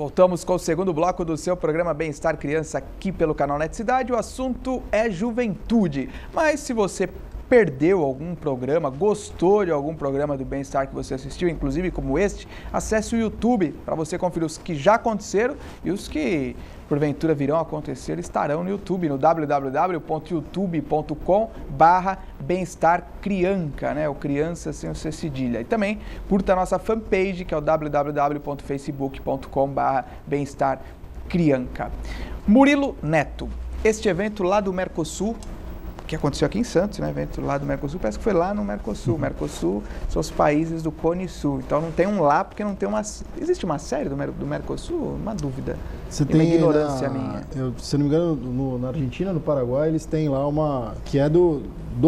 Voltamos com o segundo bloco do seu programa Bem-Estar Criança aqui pelo canal Net Cidade. O assunto é juventude. Mas se você perdeu algum programa, gostou de algum programa do Bem-Estar que você assistiu, inclusive como este, acesse o YouTube para você conferir os que já aconteceram e os que porventura virão a acontecer estarão no YouTube, no www.youtube.com/bem-estar-crianca, né? O criança sem o C cedilha. E também curta a nossa fanpage, que é o www.facebook.com/bem-estar-crianca. Murilo Neto, este evento lá do Mercosul, que aconteceu aqui em Santos, né? Evento lá do Mercosul, parece que foi lá no Mercosul. Mercosul são os países do Cone Sul. Então não tem um lá, porque não tem uma... Existe uma série do Mercosul? Uma dúvida. Você tem uma ignorância minha. Se não me engano, na Argentina, no Paraguai, eles têm lá uma... que é do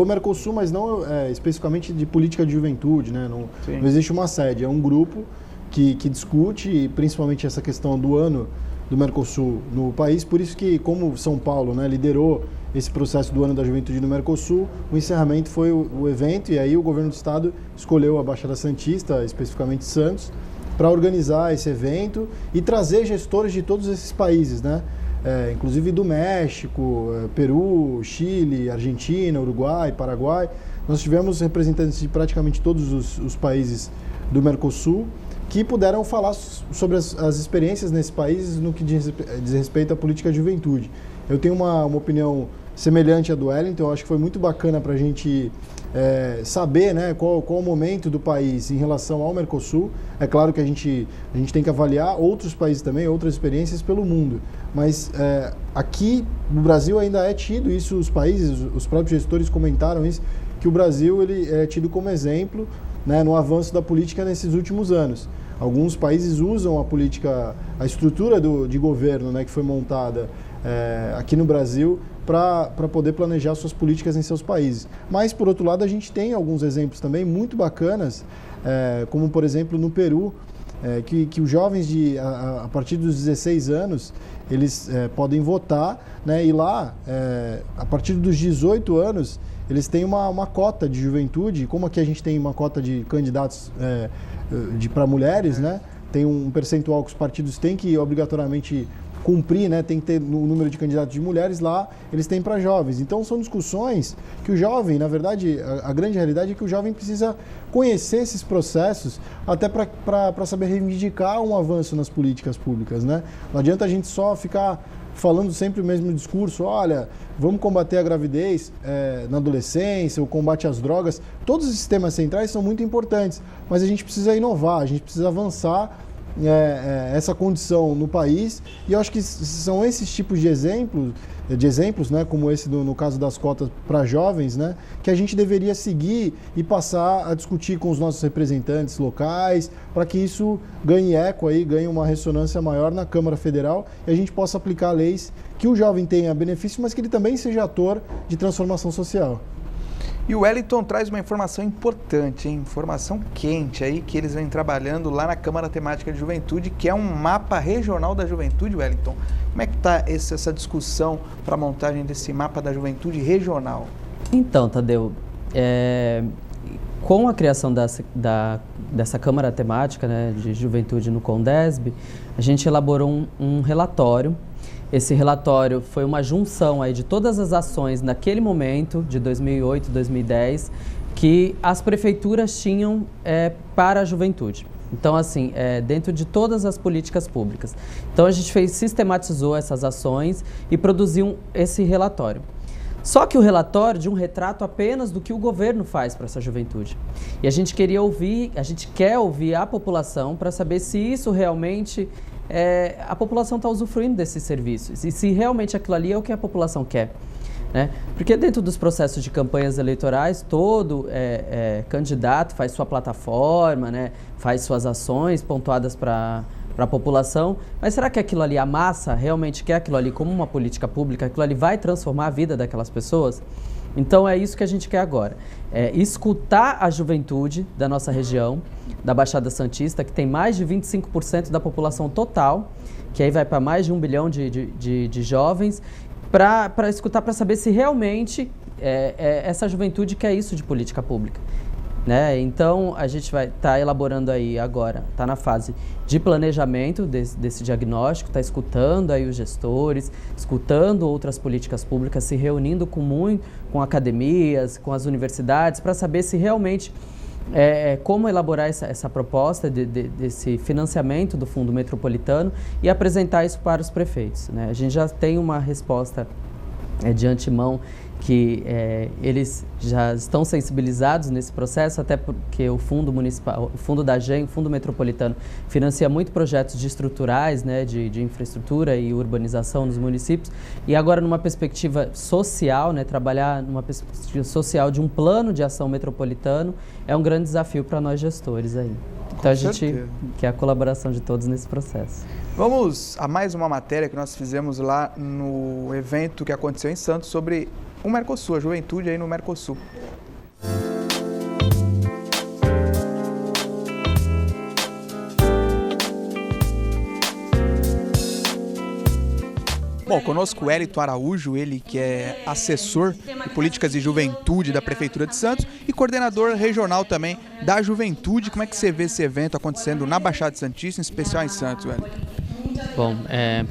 Mercosul, mas não especificamente de política de juventude, né? Não existe uma sede, é um grupo que discute principalmente essa questão do ano do Mercosul no país. Por isso que, como São Paulo, né, liderou esse processo do Ano da Juventude no Mercosul, o encerramento foi o evento, e aí o governo do estado escolheu a Baixada Santista, especificamente Santos, para organizar esse evento e trazer gestores de todos esses países, né? Inclusive do México, Peru, Chile, Argentina, Uruguai, Paraguai. Nós tivemos representantes de praticamente todos os países do Mercosul que puderam falar sobre as experiências nesses países no que diz respeito à política de juventude. Eu tenho uma opinião semelhante à do Wellington. Eu acho que foi muito bacana para a gente saber, né, qual o momento do país em relação ao Mercosul. É claro que a gente tem que avaliar outros países também, outras experiências pelo mundo. Mas aqui no Brasil ainda é tido isso, os países, os próprios gestores comentaram isso, que o Brasil ele é tido como exemplo, né, no avanço da política nesses últimos anos. Alguns países usam a política, a estrutura de governo, né, que foi montada aqui no Brasil para poder planejar suas políticas em seus países. Mas, por outro lado, a gente tem alguns exemplos também muito bacanas, como, por exemplo, no Peru, que os jovens a partir dos 16 anos, eles podem votar, né, e lá, a partir dos 18 anos, eles têm uma cota de juventude. Como aqui a gente tem uma cota de candidatos para mulheres, né, tem um percentual que os partidos têm que obrigatoriamente cumprir, né, tem que ter o número de candidatos de mulheres, lá eles têm para jovens. Então são discussões que o jovem, na verdade, a grande realidade é que o jovem precisa conhecer esses processos até para saber reivindicar um avanço nas políticas públicas, né? Não adianta a gente só ficar falando sempre o mesmo discurso, olha, vamos combater a gravidez na adolescência, o combate às drogas. Todos esses temas centrais são muito importantes, mas a gente precisa inovar, a gente precisa avançar essa condição no país, e eu acho que são esses tipos de exemplos, né, como esse no caso das cotas para jovens, né, que a gente deveria seguir e passar a discutir com os nossos representantes locais, para que isso ganhe eco aí, ganhe uma ressonância maior na Câmara Federal, e a gente possa aplicar leis que o jovem tenha benefício, mas que ele também seja ator de transformação social. E o Wellington traz uma informação importante, hein? Informação quente aí, que eles vêm trabalhando lá na Câmara Temática de Juventude, que é um mapa regional da juventude, Wellington. Como é que está essa discussão para a montagem desse mapa da juventude regional? Então, Tadeu, com a criação dessa Câmara Temática, né, de Juventude no CONDESB, a gente elaborou um relatório. Esse relatório foi uma junção aí de todas as ações naquele momento, de 2008, 2010, que as prefeituras tinham para a juventude. Então, assim, dentro de todas as políticas públicas. Então, a gente sistematizou essas ações e produziu esse relatório. Só que o relatório de um retrato apenas do que o governo faz para essa juventude. E a gente quer ouvir a população para saber se isso realmente... a população está usufruindo desses serviços e se realmente aquilo ali é o que a população quer, né? Porque dentro dos processos de campanhas eleitorais, todo candidato faz sua plataforma, né? Faz suas ações pontuadas para a população, mas será que aquilo ali, a massa realmente quer aquilo ali como uma política pública? Aquilo ali vai transformar a vida daquelas pessoas? Então é isso que a gente quer agora, escutar a juventude da nossa região, da Baixada Santista, que tem mais de 25% da população total, que aí vai para mais de 1 bilhão de jovens, para escutar, para saber se realmente essa juventude quer isso de política pública. né? Então, a gente vai estar elaborando aí agora, está na fase de planejamento desse diagnóstico, está escutando aí os gestores, escutando outras políticas públicas, se reunindo com academias, com as universidades, para saber se realmente como elaborar essa proposta desse financiamento do Fundo Metropolitano e apresentar isso para os prefeitos, né? A gente já tem uma resposta de antemão que eles já estão sensibilizados nesse processo, até porque o Fundo Municipal, o Fundo da GEM, o Fundo Metropolitano, financia muito projetos estruturais, né, de infraestrutura e urbanização nos municípios, e agora numa perspectiva social, né, trabalhar numa perspectiva social de um plano de ação metropolitano é um grande desafio para nós gestores aí. Então a gente quer a colaboração de todos nesse processo. Vamos a mais uma matéria que nós fizemos lá no evento que aconteceu em Santos sobre o Mercosul, a juventude aí no Mercosul. Bom, conosco o Hélito Araújo, ele que é assessor de políticas de juventude da Prefeitura de Santos e coordenador regional também da juventude. Como é que você vê esse evento acontecendo na Baixada Santista, em especial em Santos, Hélito? Bom,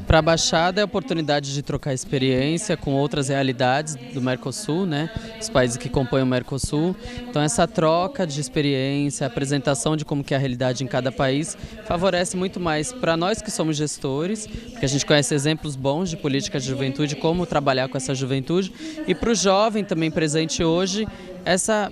para a Baixada é a oportunidade de trocar experiência com outras realidades do Mercosul, né? Os países que compõem o Mercosul. Então essa troca de experiência, a apresentação de como que é a realidade em cada país, favorece muito mais para nós que somos gestores, porque a gente conhece exemplos bons de política de juventude, como trabalhar com essa juventude, e para o jovem também presente hoje, essa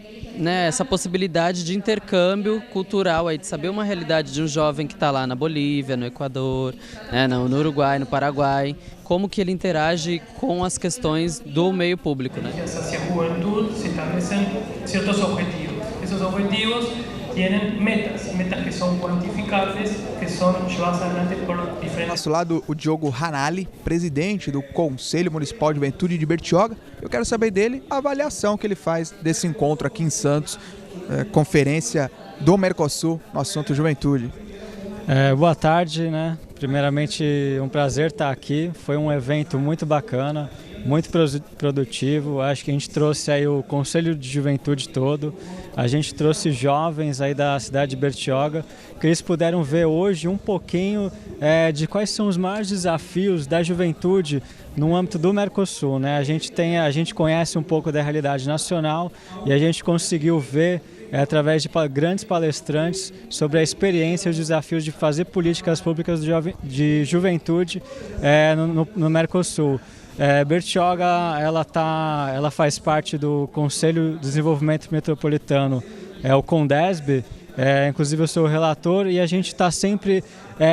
possibilidade de intercâmbio cultural, aí, de saber uma realidade de um jovem que está lá na Bolívia, no Equador, né, no Uruguai, no Paraguai, como que ele interage com as questões do meio público. Né? Hacia juventud se establecen ciertos objetivos. Esos objetivos tienen metas que são quantificáveis, que são levadas adelante por diferentes... Ao nosso lado, o Diogo Ranalli, presidente do Conselho Municipal de Juventude de Bertioga. Eu quero saber dele a avaliação que ele faz desse encontro aqui em Santos, conferência do Mercosul no assunto juventude. Boa tarde, né? Primeiramente, um prazer estar aqui. Foi um evento muito bacana, muito produtivo. Acho que a gente trouxe aí o Conselho de Juventude todo. A gente trouxe jovens aí da cidade de Bertioga, que eles puderam ver hoje um pouquinho de quais são os maiores desafios da juventude no âmbito do Mercosul, né? A gente conhece um pouco da realidade nacional e a gente conseguiu ver através de grandes palestrantes sobre a experiência e os desafios de fazer políticas públicas de juventude no Mercosul. Bertioga ela faz parte do Conselho de Desenvolvimento Metropolitano, o CONDESB, inclusive eu sou o relator, e a gente está sempre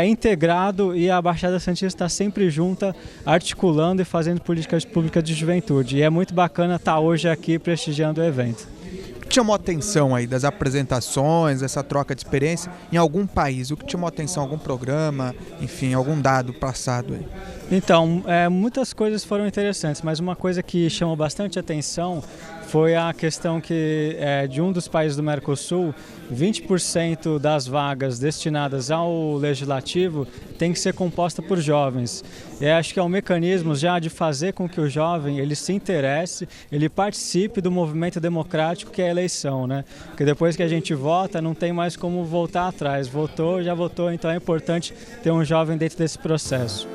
integrado, e a Baixada Santista está sempre junta, articulando e fazendo políticas públicas de juventude. E é muito bacana estar hoje aqui prestigiando o evento. O que chamou a atenção aí das apresentações, essa troca de experiência em algum país? O que chamou a atenção, algum programa, enfim, algum dado passado aí? Então, muitas coisas foram interessantes, mas uma coisa que chamou bastante atenção foi a questão que de um dos países do Mercosul, 20% das vagas destinadas ao legislativo tem que ser composta por jovens. E acho que é um mecanismo já de fazer com que o jovem ele se interesse, ele participe do movimento democrático que é a eleição, né? Porque depois que a gente vota, não tem mais como voltar atrás. Votou, já votou, então é importante ter um jovem dentro desse processo.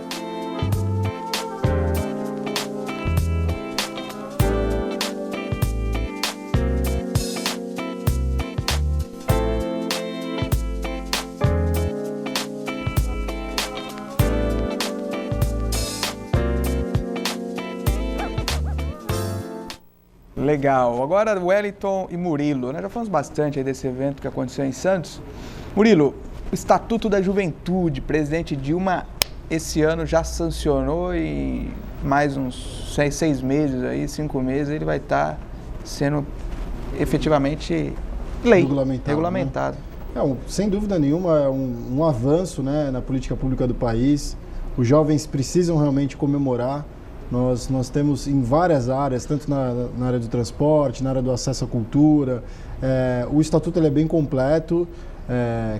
Legal. Agora, Wellington e Murilo, nós já falamos bastante aí desse evento que aconteceu em Santos. Murilo, o Estatuto da Juventude, presidente Dilma, esse ano já sancionou e mais uns 6 meses, aí, 5 meses, ele vai estar sendo efetivamente regulamentado. Né? Sem dúvida nenhuma, é um avanço, né, na política pública do país. Os jovens precisam realmente comemorar. Nós temos em várias áreas, tanto na área do transporte, na área do acesso à cultura. O Estatuto ele é bem completo.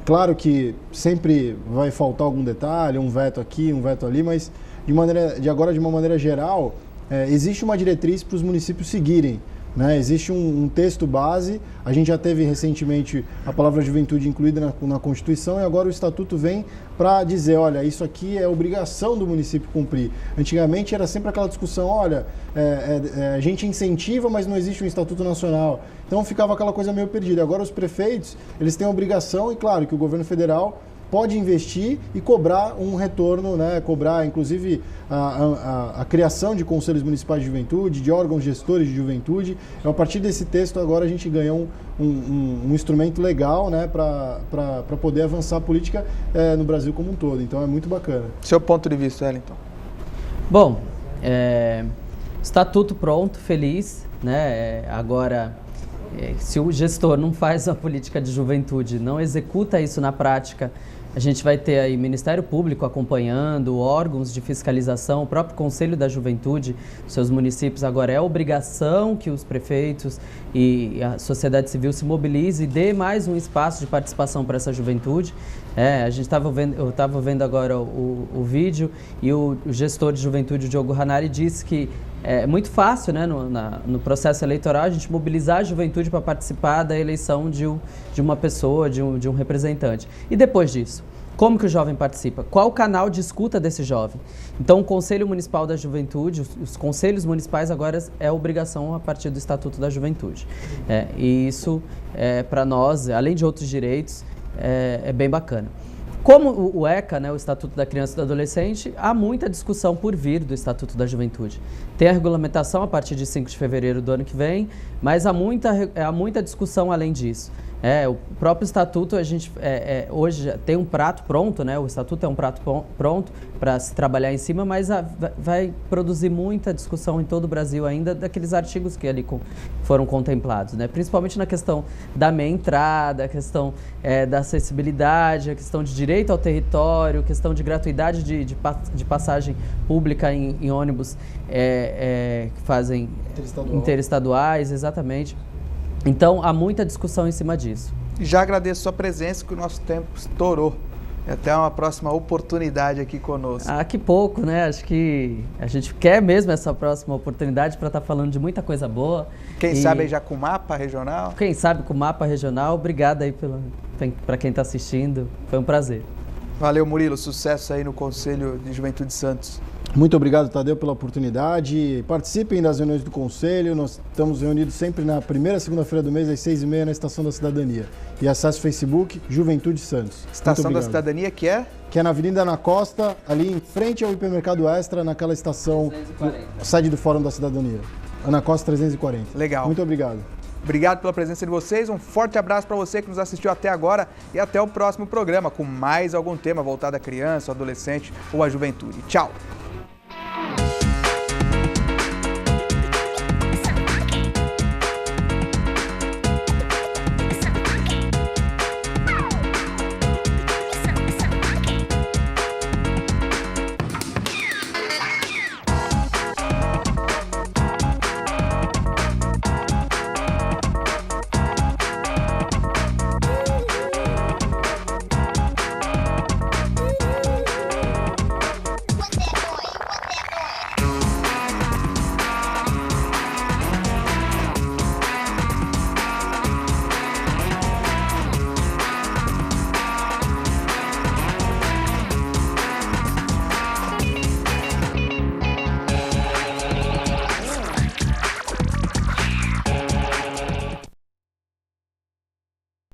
Claro que sempre vai faltar algum detalhe, um veto aqui, um veto ali, mas de uma maneira geral, existe uma diretriz para os municípios seguirem né? Existe um texto base, a gente já teve recentemente a palavra juventude incluída na Constituição e agora o Estatuto vem para dizer, olha, isso aqui é obrigação do município cumprir. Antigamente era sempre aquela discussão, olha, a gente incentiva, mas não existe um Estatuto Nacional. Então ficava aquela coisa meio perdida. Agora os prefeitos, eles têm a obrigação, e claro que o governo federal pode investir e cobrar um retorno, né? Cobrar, inclusive, a criação de conselhos municipais de juventude, de órgãos gestores de juventude. A partir desse texto, agora a gente ganhou um instrumento legal, né? Para poder avançar a política no Brasil como um todo. Então, é muito bacana. Seu ponto de vista, Wellington? Bom, estatuto pronto, feliz, né? Agora, se o gestor não faz a política de juventude, não executa isso na prática, a gente vai ter aí Ministério Público acompanhando, órgãos de fiscalização, o próprio Conselho da Juventude dos seus municípios. Agora é obrigação que os prefeitos e a sociedade civil se mobilize e dê mais um espaço de participação para essa juventude. Eu estava vendo agora o vídeo e o gestor de juventude, o Diogo Hanari, disse que é muito fácil, né, no processo eleitoral, a gente mobilizar a juventude para participar da eleição de uma pessoa, de um representante. E depois disso, como que o jovem participa? Qual o canal de escuta desse jovem? Então, o Conselho Municipal da Juventude, os conselhos municipais agora é obrigação a partir do Estatuto da Juventude. E isso, para nós, além de outros direitos, é bem bacana. Como o ECA, né, o Estatuto da Criança e do Adolescente, há muita discussão por vir do Estatuto da Juventude. Tem a regulamentação a partir de 5 de fevereiro do ano que vem, mas há muita discussão além disso. O próprio Estatuto, a gente hoje já tem um prato pronto, né? O Estatuto é um prato pronto para se trabalhar em cima, mas vai produzir muita discussão em todo o Brasil ainda daqueles artigos que ali foram contemplados, né? Principalmente na questão da meia entrada, a questão da acessibilidade, a questão de direito ao território, a questão de gratuidade de passagem pública em ônibus que fazem interestaduais, exatamente. Então, há muita discussão em cima disso. Já agradeço a sua presença, que o nosso tempo estourou. Até uma próxima oportunidade aqui conosco. Que pouco, né? Acho que a gente quer mesmo essa próxima oportunidade para estar falando de muita coisa boa. Quem sabe aí já com o mapa regional? Quem sabe com o mapa regional. Obrigado aí para quem está assistindo. Foi um prazer. Valeu, Murilo. Sucesso aí no Conselho de Juventude Santos. Muito obrigado, Tadeu, pela oportunidade. Participem das reuniões do Conselho. Nós estamos reunidos sempre na primeira segunda-feira do mês, às 6h30, na Estação da Cidadania. E acesse o Facebook Juventude Santos. Estação da Cidadania, que é? Que é na Avenida Ana Costa, ali em frente ao Hipermercado Extra, naquela estação, 340. Sede do Fórum da Cidadania. Ana Costa 340. Legal. Muito obrigado. Obrigado pela presença de vocês, um forte abraço para você que nos assistiu até agora e até o próximo programa com mais algum tema voltado à criança, ao adolescente ou à juventude. Tchau!